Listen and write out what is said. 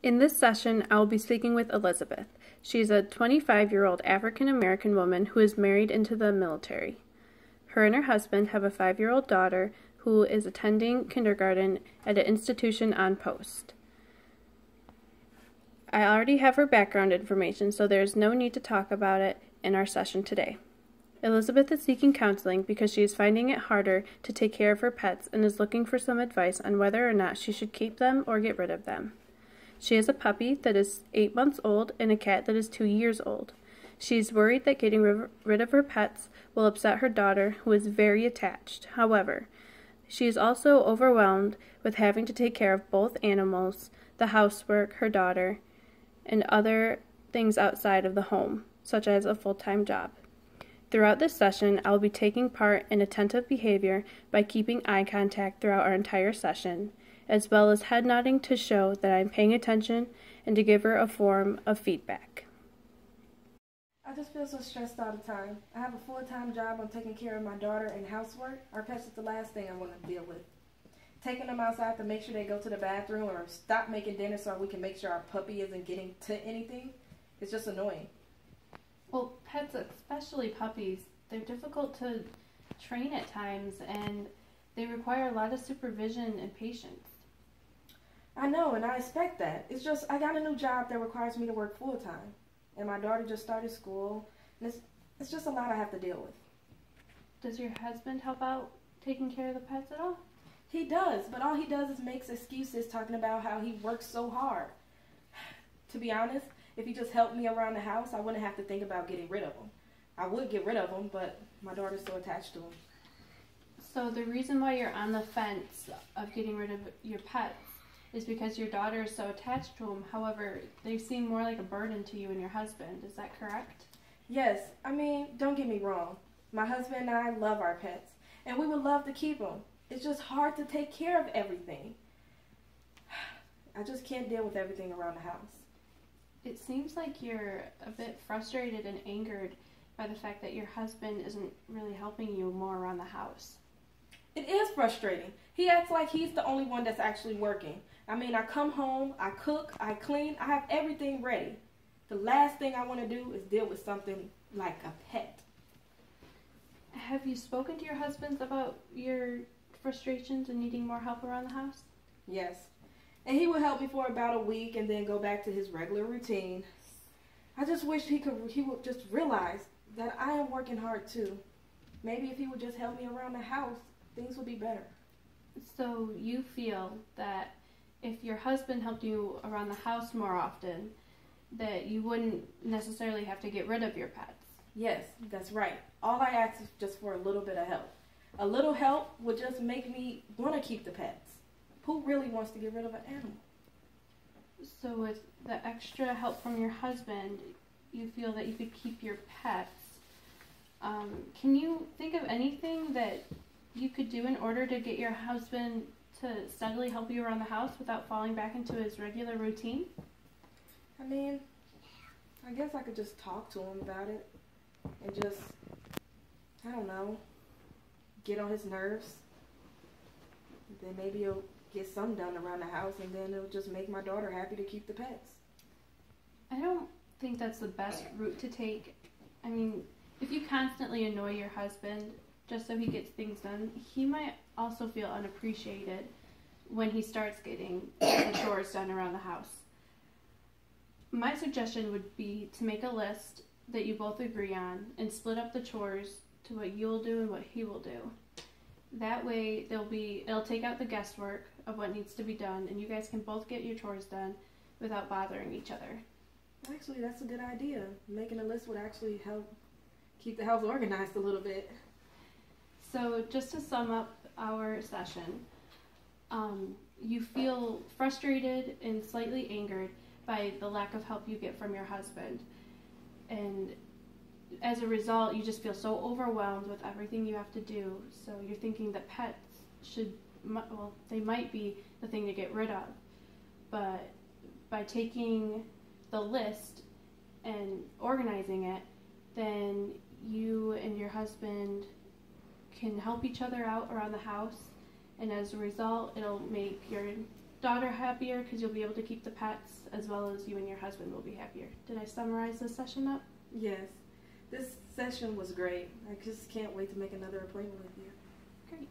In this session, I will be speaking with Elizabeth. She is a 25-year-old African-American woman who is married into the military. Her and her husband have a 5-year-old daughter who is attending kindergarten at an institution on post. I already have her background information, so there is no need to talk about it in our session today. Elizabeth is seeking counseling because she is finding it harder to take care of her pets and is looking for some advice on whether or not she should keep them or get rid of them. She has a puppy that is 8 months old and a cat that is 2 years old. She is worried that getting rid of her pets will upset her daughter, who is very attached. However, she is also overwhelmed with having to take care of both animals, the housework, her daughter, and other things outside of the home, such as a full-time job. Throughout this session, I will be taking part in attentive behavior by keeping eye contact throughout our entire session, as well as head nodding to show that I am paying attention and to give her a form of feedback. I just feel so stressed all the time. I have a full-time job. I'm taking care of my daughter and housework. Our pets is the last thing I want to deal with. Taking them outside to make sure they go to the bathroom or stop making dinner so we can make sure our puppy isn't getting to anything, it's just annoying. Well, pets, especially puppies, they're difficult to train at times, and they require a lot of supervision and patience. I know, and I expect that. It's just I got a new job that requires me to work full-time, and my daughter just started school, and it's just a lot I have to deal with. Does your husband help out taking care of the pets at all? He does, but all he does is makes excuses talking about how he works so hard. To be honest, if he just helped me around the house, I wouldn't have to think about getting rid of him. I would get rid of him, but my daughter's so attached to him. So the reason why you're on the fence of getting rid of your pets is because your daughter is so attached to them. However, they seem more like a burden to you and your husband. Is that correct? Yes. I mean, don't get me wrong. My husband and I love our pets, and we would love to keep them. It's just hard to take care of everything. I just can't deal with everything around the house. It seems like you're a bit frustrated and angered by the fact that your husband isn't really helping you more around the house. It is frustrating. He acts like he's the only one that's actually working. I mean, I come home, I cook, I clean, I have everything ready. The last thing I want to do is deal with something like a pet. Have you spoken to your husband about your frustrations and needing more help around the house? Yes. And he would help me for about a week and then go back to his regular routine. I just wish he would just realize that I am working hard too. Maybe if he would just help me around the house, things would be better. So you feel that if your husband helped you around the house more often, that you wouldn't necessarily have to get rid of your pets? Yes, that's right. All I ask is just for a little bit of help. A little help would just make me want to keep the pets. Who really wants to get rid of an animal? So with the extra help from your husband, you feel that you could keep your pets. Can you think of anything that you could do in order to get your husband to steadily help you around the house without falling back into his regular routine? I mean, I guess I could just talk to him about it and just, I don't know, get on his nerves. Then maybe he'll get some done around the house, and then it'll just make my daughter happy to keep the pets. I don't think that's the best route to take. I mean, if you constantly annoy your husband just so he gets things done, he might also feel unappreciated when he starts getting the chores done around the house. My suggestion would be to make a list that you both agree on and split up the chores to what you'll do and what he will do. That way it'll take out the guesswork of what needs to be done, and you guys can both get your chores done without bothering each other. Actually, that's a good idea. Making a list would actually help keep the house organized a little bit. So just to sum up our session, you feel frustrated and slightly angered by the lack of help you get from your husband. And as a result, you just feel so overwhelmed with everything you have to do. So you're thinking that pets they might be the thing to get rid of. But by taking the list and organizing it, then you and your husband can help each other out around the house. And as a result, it'll make your daughter happier because you'll be able to keep the pets, as well as you and your husband will be happier. Did I summarize this session up? Yes. This session was great. I just can't wait to make another appointment with you. Great.